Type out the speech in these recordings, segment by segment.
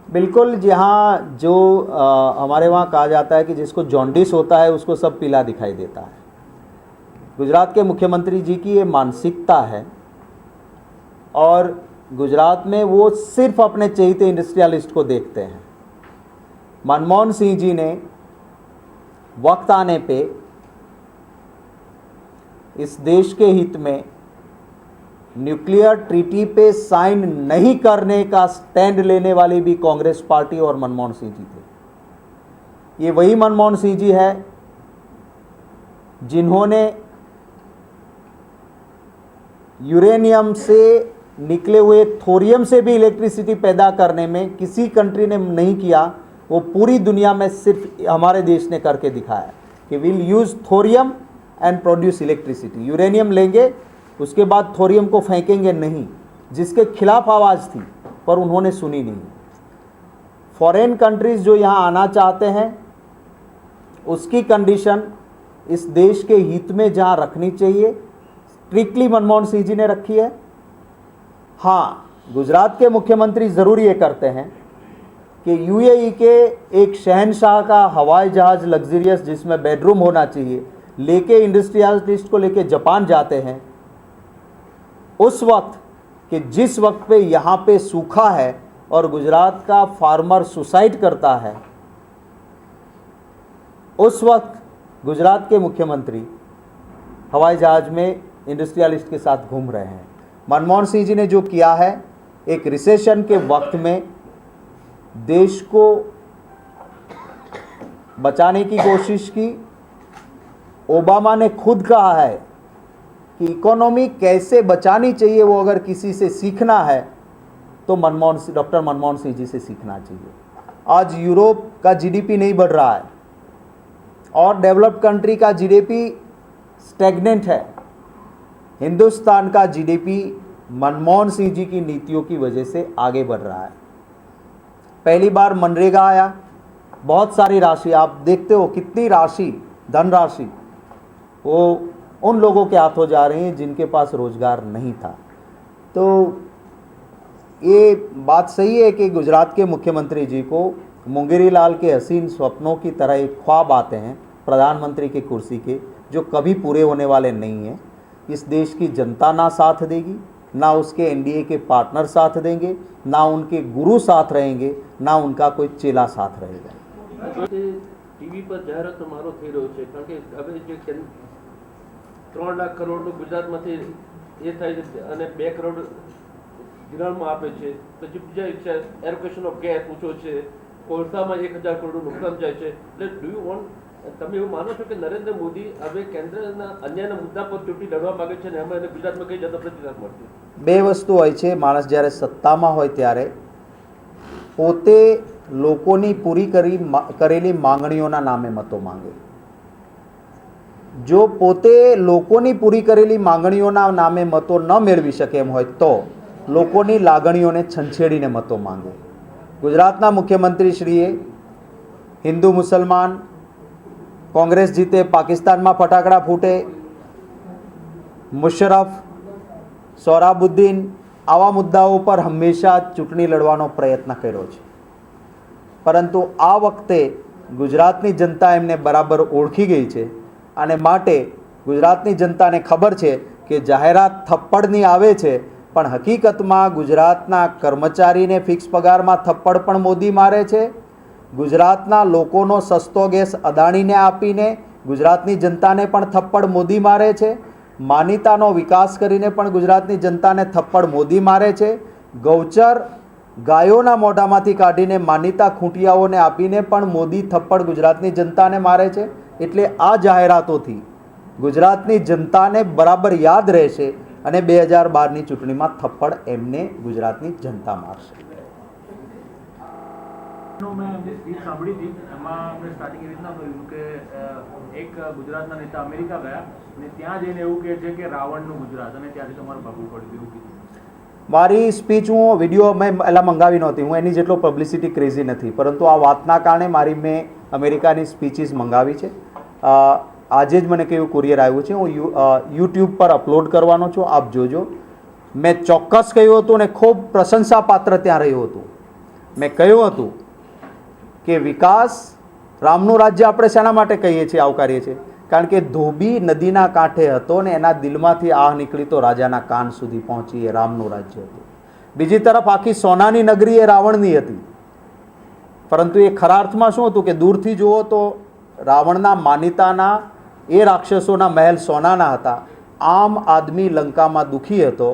बिल्कुल, जहाँ जो हमारे वहाँ कहा जाता है कि जिसको जॉन्डिस होता है उसको सब पीला दिखाई देता है। गुजरात के मुख्यमंत्री जी की ये मानसिकता है और गुजरात में वो सिर्फ अपने चहेते इंडस्ट्रियलिस्ट को देखते हैं। मनमोहन सिंह जी ने वक्त आने पे इस देश के हित में न्यूक्लियर ट्रीटी पे साइन नहीं करने का स्टैंड लेने वाली भी कांग्रेस पार्टी और मनमोहन सिंह जी थे। ये वही मनमोहन सिंह जी है जिन्होंने यूरेनियम से निकले हुए थोरियम से भी इलेक्ट्रिसिटी पैदा करने में किसी कंट्री ने नहीं किया, वो पूरी दुनिया में सिर्फ हमारे देश ने करके दिखाया कि will use thorium and produce electricity. Uranium लेंगे, उसके बाद थोरियम को फेंकेंगे नहीं, जिसके खिलाफ आवाज़ थी पर उन्होंने सुनी नहीं। फॉरेन कंट्रीज़ जो यहाँ आना चाहते हैं उसकी कंडीशन इस देश के हित में जहाँ रखनी चाहिए स्ट्रिक्टली मनमोहन सिंह जी ने रखी है। हाँ, गुजरात के मुख्यमंत्री ज़रूर ये करते हैं कि यूएई के एक शहनशाह का हवाई जहाज़ लग्जरियस जिसमें बेडरूम होना चाहिए लेके इंडस्ट्रियलिस्ट को लेके जापान जाते हैं। उस वक्त कि जिस वक्त पे यहाँ पे सूखा है और गुजरात का फार्मर सुसाइड करता है, उस वक्त गुजरात के मुख्यमंत्री हवाई जहाज़ में इंडस्ट्रियलिस्ट के साथ घूम रहे हैं। मनमोहन सिंह जी ने जो किया है, एक रिसेशन के वक्त में देश को बचाने की कोशिश की। ओबामा ने खुद कहा है कि इकोनॉमी कैसे बचानी चाहिए वो अगर किसी से सीखना है तो डॉक्टर मनमोहन सिंह जी से सीखना चाहिए। आज यूरोप का जीडीपी नहीं बढ़ रहा है और डेवलप्ड कंट्री का जीडीपी स्टैग्नेंट है। हिंदुस्तान का जीडीपी मनमोहन सिंह जी की नीतियों की वजह से आगे बढ़ रहा है। पहली बार मनरेगा आया, बहुत सारी राशि, आप देखते हो कितनी राशि, धनराशि वो उन लोगों के हाथों जा रही हैं जिनके पास रोजगार नहीं था। तो ये बात सही है कि गुजरात के मुख्यमंत्री जी को मुंगेरी लाल के हसीन स्वप्नों की तरह एक ख्वाब आते हैं प्रधानमंत्री की कुर्सी के, जो कभी पूरे होने वाले नहीं हैं। इस देश की जनता ना साथ देगी, ना उसके एनडीए के पार्टनर साथ देंगे, ना उनके गुरु साथ रहेंगे, ना उनका कोई चेला साथ रहेगा। टीवी पर जाહેરાત મારો થઈ રહ્યો છે કારણ કે હવે જે 3 લાખ કરોડનું ગુજરાતમાંથી એ થાય છે અને 2 કરોડ ધિરાણમાં આપે છે, પછી બીજા એરોકેશન ઓફ ગેસ ઊંચો છે, કોલસામાં 1000 કરોડનું નુકસાન જાય છે। એટલે ડુ યુ વોન્ટ, તમે એવું માનો છો કે નરેન્દ્ર મોદી હવે કેન્દ્રના અન્યના મુદ્દા પર ચૂંટણી લડવા માંગે છે ને એમાં એને ગુજરાતમાં કઈ જતો પ્રતિસાદ મળશે? બે વસ્તુ હોય છે, માણસ જ્યારે સત્તામાં હોય ત્યારે પોતે લોકોની પૂરી કરેલી માંગણીઓના નામે મતો માંગે। જો પોતે લોકોની પૂરી કરેલી માંગણીઓના નામે મતો ન મેળવી શકે એમ હોય તો લોકોની લાગણીઓને છંછેડીને મતો માંગે। ગુજરાતના મુખ્યમંત્રીશ્રીએ હિન્દુ મુસલમાન, કોંગ્રેસ જીતે પાકિસ્તાનમાં ફટાકડા ફૂટે, મુશરફ, સોહરાબુદ્દીન આવા મુદ્દાઓ પર હંમેશા ચૂંટણી લડવાનો પ્રયત્ન કર્યો છે। પરંતુ આ વખતે ગુજરાતની જનતા એમને બરાબર ઓળખી ગઈ છે અને માટે ગુજરાતની જનતાને ખબર છે કે જાહેરાત થપ્પડની આવે છે પણ હકીકતમાં ગુજરાતના કર્મચારીને ફિક્સ પગારમાં થપ્પડ પણ મોદી મારે છે। ગુજરાતના લોકોનો સસ્તો ગેસ અદાણીને આપીને ગુજરાતની જનતાને પણ થપ્પડ મોદી મારે છે। માનીતાનો વિકાસ કરીને પણ ગુજરાતની જનતાને થપ્પડ મોદી મારે છે। ગૌચર ગાયોના મોઢામાંથી કાઢીને માનીતા ખૂંટિયાઓને આપીને પણ મોદી થપ્પડ ગુજરાતની જનતાને મારે છે। એટલે આ જાહેરાતોથી ગુજરાતની જનતાને બરાબર યાદ રહેશે અને 2012ની ચૂંટણીમાં થપ્પડ એમને ગુજરાતની જનતા મારશે। મેં સ્પીચ સાંભળી હતી, એમાં આપણે સ્ટાર્ટિંગ એ રીતના કહ્યું કે એક ગુજરાતના નેતા અમેરિકા ગયા અને ત્યાં જઈને એવું કહે છે કે રાવણનું ગુજરાત અને ત્યાંથી તમારું ભાગવું પડ્યું એવું કીધું। મારી સ્પીચ હું વિડીયો મેં પહેલાં મંગાવી નહોતી, હું એની જેટલો પબ્લિસિટી ક્રેઝી નથી, પરંતુ આ વાતના કારણે મેં અમેરિકાની સ્પીચીસ મંગાવી છે। આજે જ મને કેવું કુરિયર આવ્યું છે, હું યુટ્યુબ પર અપલોડ કરવાનો છું, આપ જોજો। મેં ચોક્કસ કહ્યું હતું અને ખૂબ પ્રશંસાપાત્ર ત્યાં રહ્યું હતું। મેં કહ્યું હતું કે વિકાસ, રામનું રાજ્ય આપણે શાના માટે કહીએ છીએ, આવકારીએ છીએ? કારણ કે ધોબી નદીના કાંઠે હતો ને એના દિલમાંથી આહ નીકળી તો રાજાના કાન સુધી પહોંચી, એ રામનું રાજ્ય હતું. બીજી તરફ આખી સોનાની નગરી એ રાવણની હતી, પરંતુ એ ખરા અર્થમાં શું હતું કે દૂરથી જુઓ તો રાવણના માનીતાના એ રાક્ષસોના મહેલ સોનાના હતા. આમ આદમી લંકામાં દુઃખી હતો.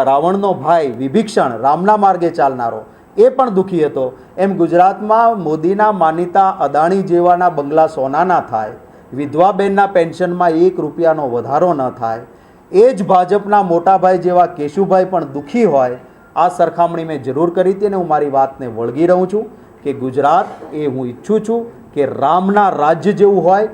રાવણનો ભાઈ વિભીષણ, રામના માર્ગે ચાલનારો, એ પણ દુઃખી હતો. એમ ગુજરાતમાં મોદીના માનીતા અદાણી જેવાના બંગલા સોનાના થાય, વિધવાબેનના પેન્શનમાં 1 રૂપિયાનો વધારો ન થાય, એ જ ભાજપના મોટાભાઈ જેવા કેશુભાઈ પણ દુઃખી હોય. આ સરખામણી મેં જરૂર કરી હતી અને હું મારી વાતને વળગી રહું છું કે ગુજરાત એ હું ઈચ્છું છું કે રામના રાજ્ય જેવું હોય,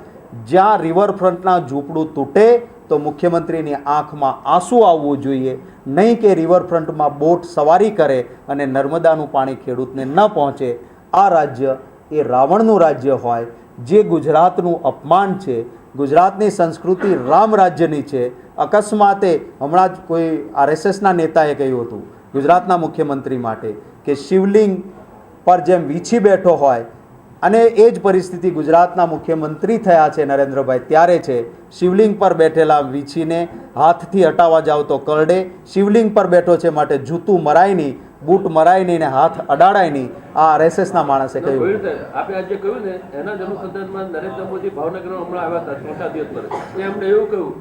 જ્યાં રિવરફ્રન્ટના ઝૂંપડું તૂટે તો મુખ્યમંત્રીની આંખમાં આંસુ આવવું જોઈએ, નહીં કે રિવરફ્રન્ટમાં બોટ સવારી કરે અને નર્મદાનું પાણી ખેડૂતને ન પહોંચે. આ રાજ્ય એ રાવણનું રાજ્ય હોય, જે ગુજરાતનું અપમાન છે. ગુજરાતની સંસ્કૃતિ રામ રાજ્યની છે. અકસ્માતે હમણાં જ કોઈ RSSના નેતાએ કહ્યું હતું ગુજરાતના મુખ્યમંત્રી માટે કે શિવલિંગ પર જેમ વીછી બેઠો હોય, અને એ જ પરિસ્થિતિ ગુજરાતના મુખ્યમંત્રી થયા છે નરેન્દ્રભાઈ ત્યારે છે. શિવલિંગ પર બેઠેલા વીછીને હાથથી હટાવવા જાવ તો કરડે. શિવલિંગ પર બેઠો છે માટે જૂતું મરાય નહીં, બૂટ મરાય નહીં ને હાથ અડાડાય નહીં. આ RSSના માણસે કહ્યું. આપણે આજે કહ્યું ને એના જ અનુસંધાનમાં નરેન્દ્ર મોદી ભાવનગરમાં હમણાં આવ્યા હતા 4 દિવસ પર. એમણે એવું કહ્યું,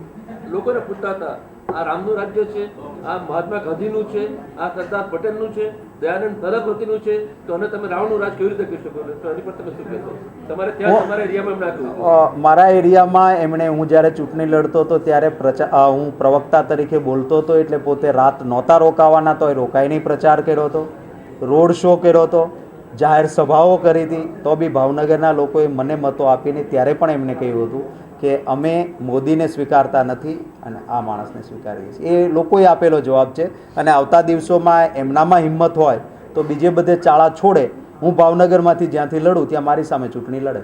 લોકોને પૂછતા હતા આ રામનું રાજ્ય છે, આ મહાત્મા ગાંધીનું છે, આ સરદાર પટેલનું છે, દયાનંદ સરસ્વતીનું છે, તો અને તમે રાવણનું રાજ કેવી રીતે કહી શકો? તો એની પર તમે શું કહેશો? તમારે ત્યાં તમારા એરિયામાં એમણે આપ્યું? મારા એરિયામાં એમણે, હું જ્યારે ચૂંટણી લડતો હતો ત્યારે હું પ્રવક્તા તરીકે બોલતો હતો, એટલે પોતે રાત નહોતા રોકાવાના, તો એ રોકાઈ નહીં પ્રચાર કર્યો હતો, રોડ શો કર્યો હતો, જાહેર સભાઓ કરી હતી. તો બી ભાવનગરના લોકોએ મને મતો આપીને ત્યારે પણ એમને કહ્યું હતું કે અમે મોદીને સ્વીકારતા નથી અને આ માણસને સ્વીકારીએ છીએ. એ લોકોએ આપેલો જવાબ છે. અને આવતા દિવસોમાં એમનામાં હિંમત હોય તો બીજે બધે ચાળા છોડે. હું ભાવનગરમાંથી જ્યાંથી લડું ત્યાં મારી સામે ચૂંટણી લડે.